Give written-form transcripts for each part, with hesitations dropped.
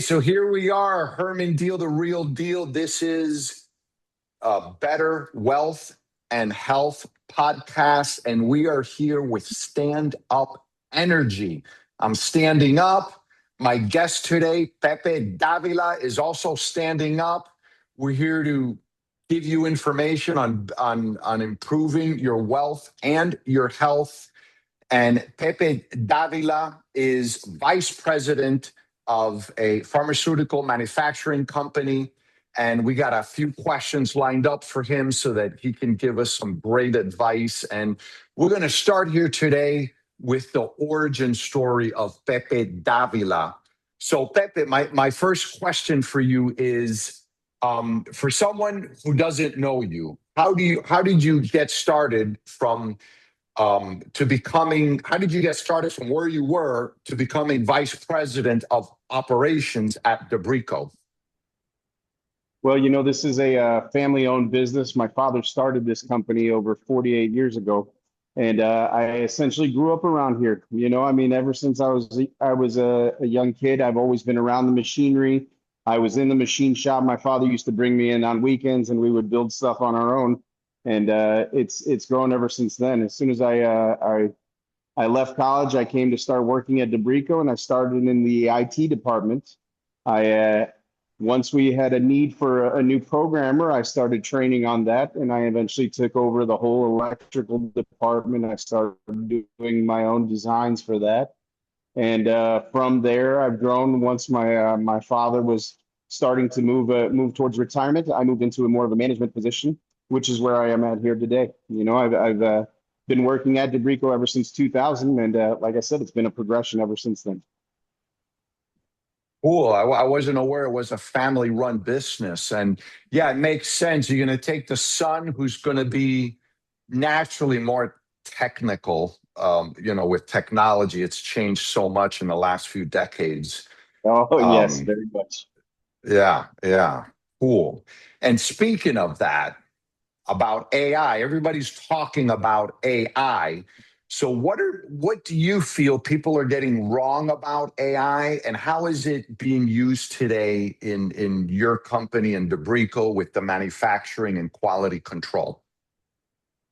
So here we are, Herman Deal, the real deal. This is a Better Wealth and Health podcast, and we are here with Stand Up Energy. I'm standing up. My guest today, Pepe Davila, is also standing up. We're here to give you information on improving your wealth and your health. And Pepe Davila is vice president of a pharmaceutical manufacturing company. And we got a few questions lined up for him so that he can give us some great advice. And we're going to start here today with the origin story of Pepe Davila. So, Pepe, my first question for you is for someone who doesn't know you, how did you get started from to becoming, how did you get started from where you were to becoming vice president of operations at Debrico? Well, this is a family-owned business. My father started this company over 48 years ago, and I essentially grew up around here. Ever since I was a young kid, I've always been around the machinery. I was in the machine shop. My father used to bring me in on weekends, and we would build stuff on our own. And it's grown ever since then. As soon as I left college, I came to start working at Debrico, and I started in the IT department. I Once we had a need for a new programmer, I started training on that, and I eventually took over the whole electrical department. I started doing my own designs for that, and from there, I've grown. Once my father was starting to move towards retirement, I moved into a more of a management position, which is where I am at here today. I've been working at Debrico ever since 2000, and like I said, it's been a progression ever since then. Cool. I wasn't aware it was a family run business. And yeah, it makes sense. You're going to take the son who's going to be naturally more technical. With technology, it's changed so much in the last few decades. Oh, yes, Um, very much. yeah, yeah, cool. And speaking of that, about AI, everybody's talking about AI. So what do you feel people are getting wrong about AI, and how is it being used today in your company in Debrico with the manufacturing and quality control?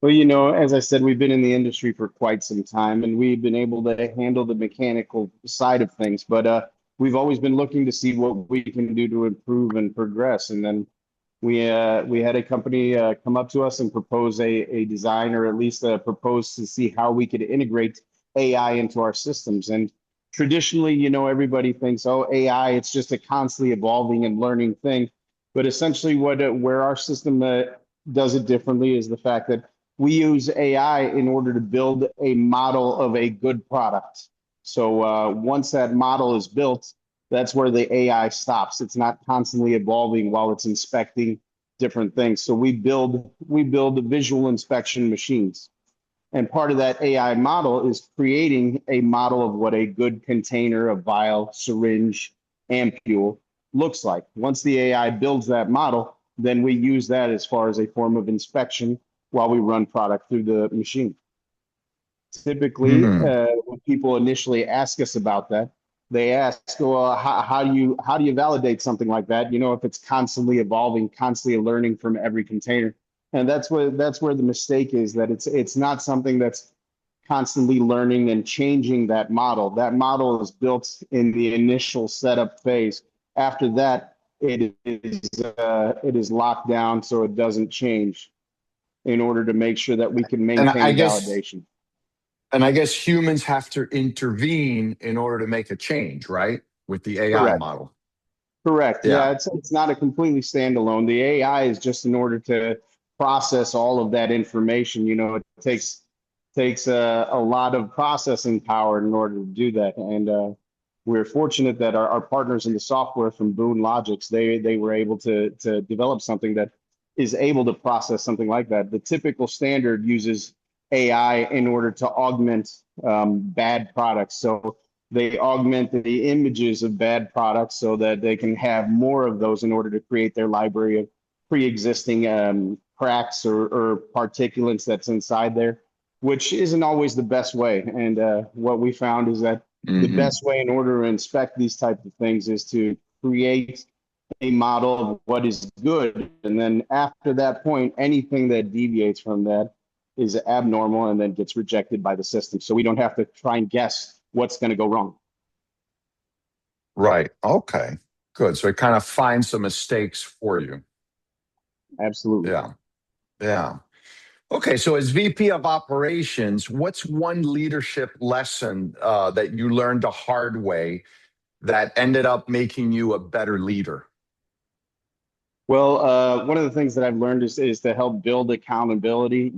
Well, as I said, we've been in the industry for quite some time, and we've been able to handle the mechanical side of things. But we've always been looking to see what we can do to improve and progress. And then we had a company come up to us and propose a design, or at least propose to see how we could integrate AI into our systems. And traditionally, everybody thinks, oh, AI, it's just a constantly evolving and learning thing. But essentially, where our system does it differently is the fact that we use AI in order to build a model of a good product. So once that model is built, that's where the AI stops. It's not constantly evolving while it's inspecting different things. So we build the visual inspection machines. And part of that AI model is creating a model of what a good container, a vial, syringe, ampule looks like. Once the AI builds that model, then we use that as far as a form of inspection while we run product through the machine. Typically, Hmm. when people initially ask us about that, they ask, well, how do you validate something like that? If it's constantly evolving, constantly learning from every container. And that's where the mistake is, that it's not something that's constantly learning and changing that model. That model is built in the initial setup phase. After that, it is locked down so it doesn't change, in order to make sure that we can And I maintain guess validation. and I guess humans have to intervene in order to make a change, right? With the AI Correct. model. Correct. Yeah. Yeah, it's not a completely standalone. The AI is just in order to process all of that information. It takes a lot of processing power in order to do that. And we're fortunate that our partners in the software from Boone Logics, they were able to develop something that is able to process something like that. The typical standard uses AI in order to augment bad products. So they augment the images of bad products so that they can have more of those in order to create their library of pre-existing cracks or particulates that's inside there, which isn't always the best way. And what we found is that the Hmm. best way in order to inspect these types of things is to create a model of what is good. And then after that point, anything that deviates from that is abnormal and then gets rejected by the system. So we don't have to try and guess what's going to go wrong. Right. Okay. Good. So it kind of finds the mistakes for you. Absolutely. Yeah. Yeah. Okay. So as VP of operations, what's one leadership lesson that you learned the hard way that ended up making you a better leader? Well, one of the things that I've learned is to help build accountability.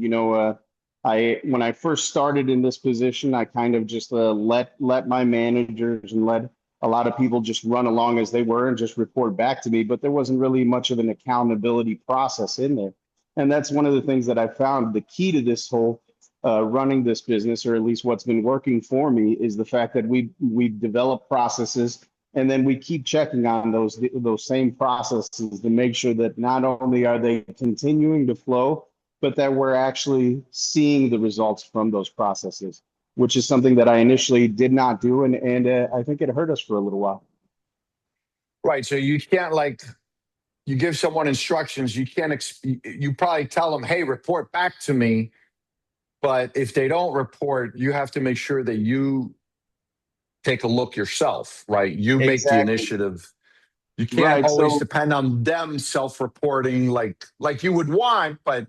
I when I first started in this position, I kind of just let my managers and let a lot of people just run along as they were and just report back to me. But there wasn't really much of an accountability process in there, and that's one of the things that I found. The key to this whole running this business, or at least what's been working for me, is the fact that we develop processes and then we keep checking on those same processes to make sure that not only are they continuing to flow, but that we're actually seeing the results from those processes, which is something that I initially did not do, and I think it hurt us for a little while. Right. So you can't you give someone instructions, you can't you probably tell them, "Hey, report back to me." But if they don't report, you have to make sure that you take a look yourself, right? You make the Exactly. initiative. You can't Right. always So depend on them self-reporting like you would want, but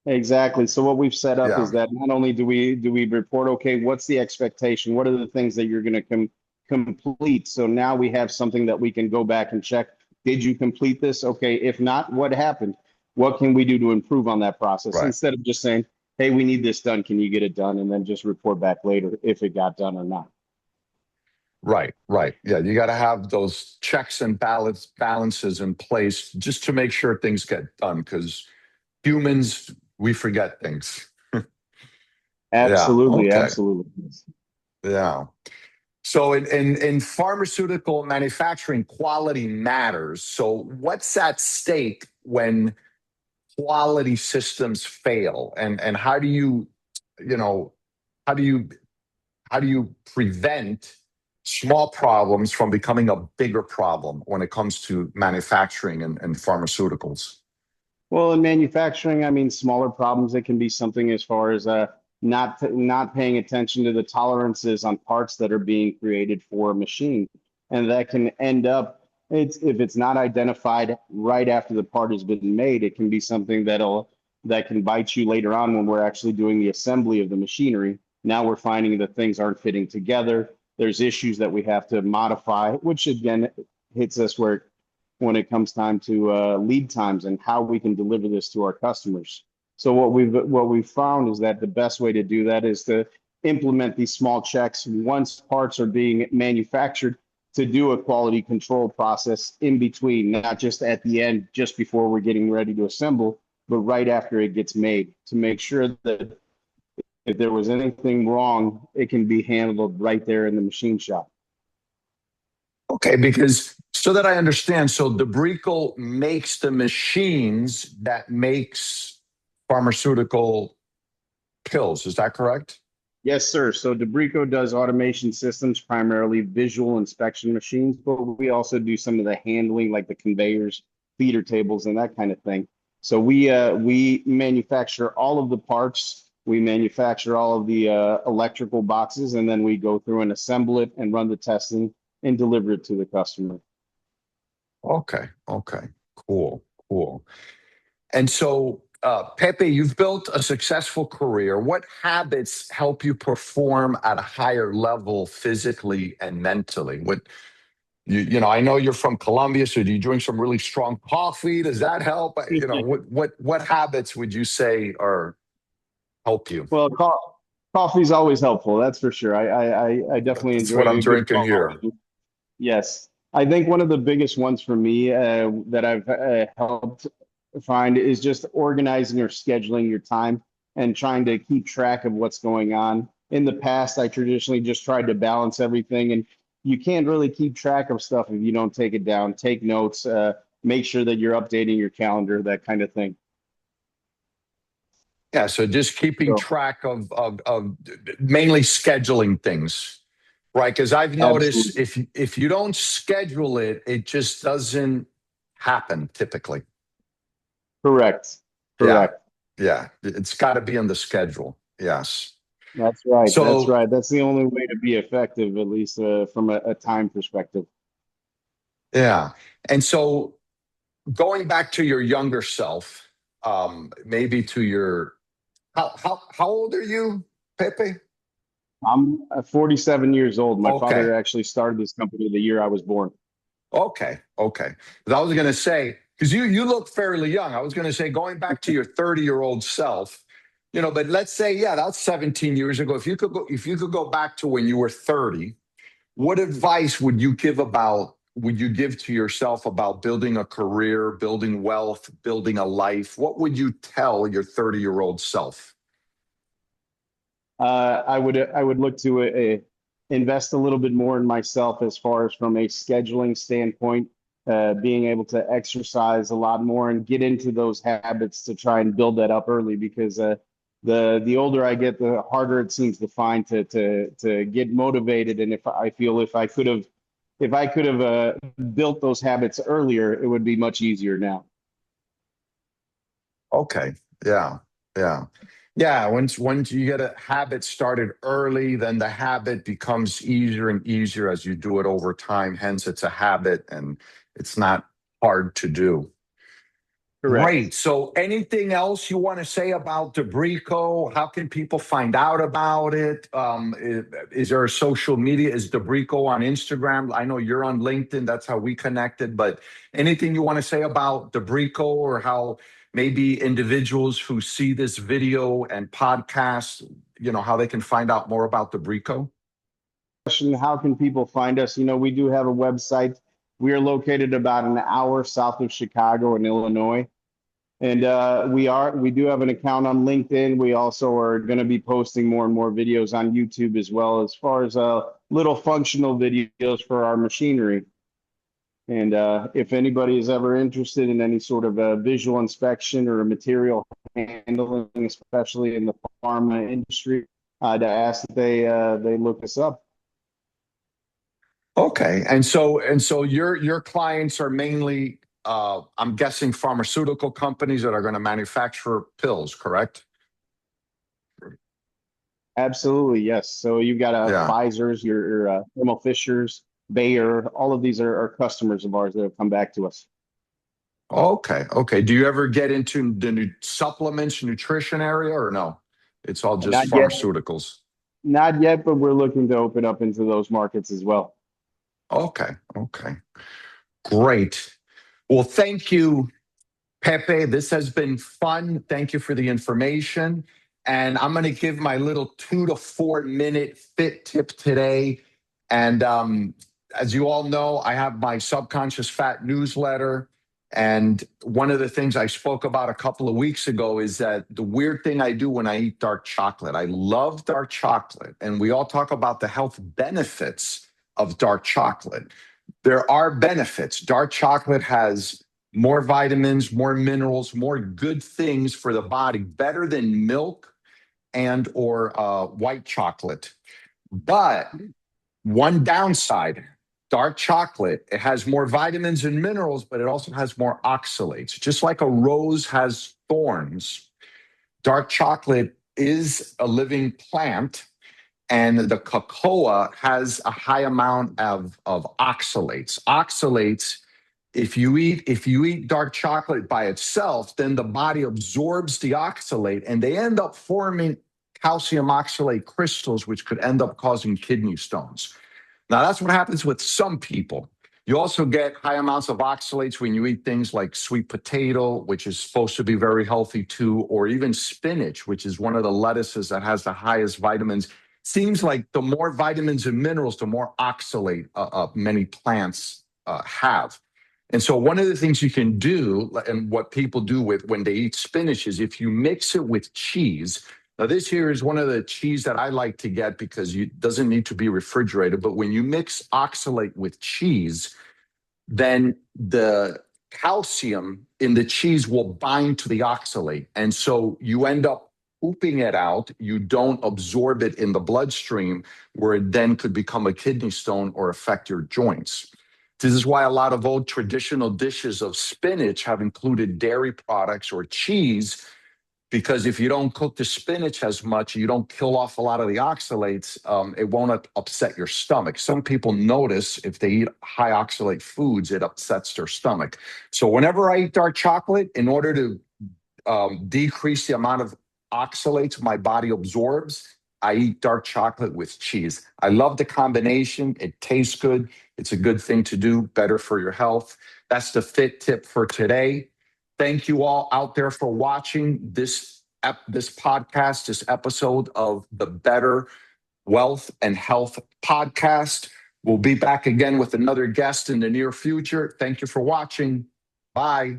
exactly. So what we've set up is yeah, that not only do we report, okay, what's the expectation? What are the things that you're going to complete? So now we have something that we can go back and check. Did you complete this? Okay. If not, what happened? What can we do to improve on that process? right. Instead of just saying, hey, we need this done. Can you get it done? And then just report back later if it got done or not. Right, right. Yeah, you got to have those checks and balances in place just to make sure things get done because humans, we forget things. Yeah, Absolutely. okay. Absolutely. Yeah. So in pharmaceutical manufacturing, quality matters. So what's at stake when quality systems fail? And how do you know, how do you how do you prevent small problems from becoming a bigger problem when it comes to manufacturing and pharmaceuticals? Well, in manufacturing, I mean, smaller problems, it can be something as far as not paying attention to the tolerances on parts that are being created for a machine. And that can end up, if it's not identified right after the part has been made, it can be something that can bite you later on when we're actually doing the assembly of the machinery. Now we're finding that things aren't fitting together. There's issues that we have to modify, which again hits us where when it comes time to lead times and how we can deliver this to our customers. So what we've found is that the best way to do that is to implement these small checks once parts are being manufactured to do a quality control process in between, not just at the end, just before we're getting ready to assemble, but right after it gets made to make sure that if there was anything wrong, it can be handled right there in the machine shop. Okay, because so that I understand, so Debrico makes the machines that makes pharmaceutical pills. Is that correct? Yes, sir. So Debrico does automation systems, primarily visual inspection machines, but we also do some of the handling, like the conveyors, feeder tables, and that kind of thing. So we manufacture all of the parts. We manufacture all of the electrical boxes, and then we go through and assemble it and run the testing and deliver it to the customer. Okay, okay, cool, cool. And so, Pepe, you've built a successful career. What habits help you perform at a higher level physically and mentally? I know you're from Colombia, so do you drink some really strong coffee? Does that help? What habits would you say are help you? Well, coffee's always helpful. That's for sure. I definitely That's what enjoy I'm a good drinking here. coffee. Yes. I think one of the biggest ones for me that I've helped find is just organizing or scheduling your time and trying to keep track of what's going on. In the past, I traditionally just tried to balance everything, and you can't really keep track of stuff if you don't take it down, take notes, make sure that you're updating your calendar, that kind of thing. Yeah, so just keeping So, track of mainly scheduling things. Right, because I've noticed Absolutely. if you don't schedule it, it just doesn't happen typically. Correct. Yeah, Correct. yeah, it's got to be on the schedule. Yes. That's right. That's So right. That's the only way to be effective, at least from a time perspective. yeah, and so going back to your younger self, maybe to your how old are you, Pepe? I'm 47 years old. My Okay, father actually started this company the year I was born. okay. 'Cause I was going to say because you look fairly young. I was going to say going back to your 30-year-old self, but let's say yeah, that's 17 years ago. If you could go back to when you were 30, what advice would you give to yourself about building a career, building wealth, building a life? What would you tell your 30-year-old self? I would look to invest a little bit more in myself as far as from a scheduling standpoint, being able to exercise a lot more and get into those habits to try and build that up early because the older I get, the harder it seems to find to get motivated. And if I feel if I could have built those habits earlier, it would be much easier now. Okay. Yeah. Yeah. Yeah. Once you get a habit started early, then the habit becomes easier and easier as you do it over time. Hence, it's a habit and it's not hard to do. Correct. Great. So, anything else you want to say about Debrico? How can people find out about it? Is there a social media? Is Debrico on Instagram? I know you're on LinkedIn. That's how we connected. But anything you want to say about Debrico or how maybe individuals who see this video and podcast, how they can find out more about Debrico? Question, how can people find us? We do have a website. We are located about an hour south of Chicago in Illinois. And we do have an account on LinkedIn. We also are going to be posting more and more videos on YouTube as well as far as little functional videos for our machinery. And if anybody is ever interested in any sort of visual inspection or material handling, especially in the pharma industry, to ask that they look us up. Okay. And so your clients are mainly I'm guessing pharmaceutical companies that are going to manufacture pills, correct? Absolutely, yes. So you've got Yeah. Pfizer's, your Thermo Fisher's, Bayer. All of these are customers of ours that have come back to us. Okay. Okay. Do you ever get into the supplements, nutrition area or no? It's all Not just yet, pharmaceuticals. not yet, but we're looking to open up into those markets as well. Okay. Okay. Great. Well, thank you, Pepe. This has been fun. Thank you for the information. And I'm going to give my little 2 to 4 minute fit tip today. And as you all know, I have my subconscious fat newsletter. And one of the things I spoke about a couple of weeks ago is that the weird thing I do when I eat dark chocolate, I love dark chocolate. And we all talk about the health benefits of dark chocolate. There are benefits. Dark chocolate has more vitamins, more minerals, more good things for the body, better than milk and or white chocolate. But one downside, dark chocolate, it has more vitamins and minerals, but it also has more oxalates. Just like a rose has thorns, dark chocolate is a living plant, and the cocoa has a high amount of oxalates. Oxalates, if you eat dark chocolate by itself, then the body absorbs the oxalate and they end up forming calcium oxalate crystals, which could end up causing kidney stones. Now, that's what happens with some people. You also get high amounts of oxalates when you eat things like sweet potato, which is supposed to be very healthy too, or even spinach, which is one of the lettuces that has the highest vitamins. Seems like the more vitamins and minerals, the more oxalate many plants have. And so one of the things you can do, and what people do with when they eat spinach, is if you mix it with cheese. Now, this here is one of the cheese that I like to get because it doesn't need to be refrigerated. But when you mix oxalate with cheese, then the calcium in the cheese will bind to the oxalate. And so you end up pooping it out, you don't absorb it in the bloodstream, where it then could become a kidney stone or affect your joints. This is why a lot of old traditional dishes of spinach have included dairy products or cheese, because if you don't cook the spinach as much, you don't kill off a lot of the oxalates, it won't upset your stomach. Some people notice if they eat high oxalate foods, it upsets their stomach. So whenever I eat dark chocolate, in order to decrease the amount of oxalates my body absorbs, I eat dark chocolate with cheese. I love the combination. It tastes good. It's a good thing to do, better for your health. That's the fit tip for today. Thank you all out there for watching this podcast, this episode of the Better Wealth and Health Podcast. We'll be back again with another guest in the near future. Thank you for watching. Bye.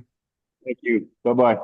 Thank you. Bye-bye.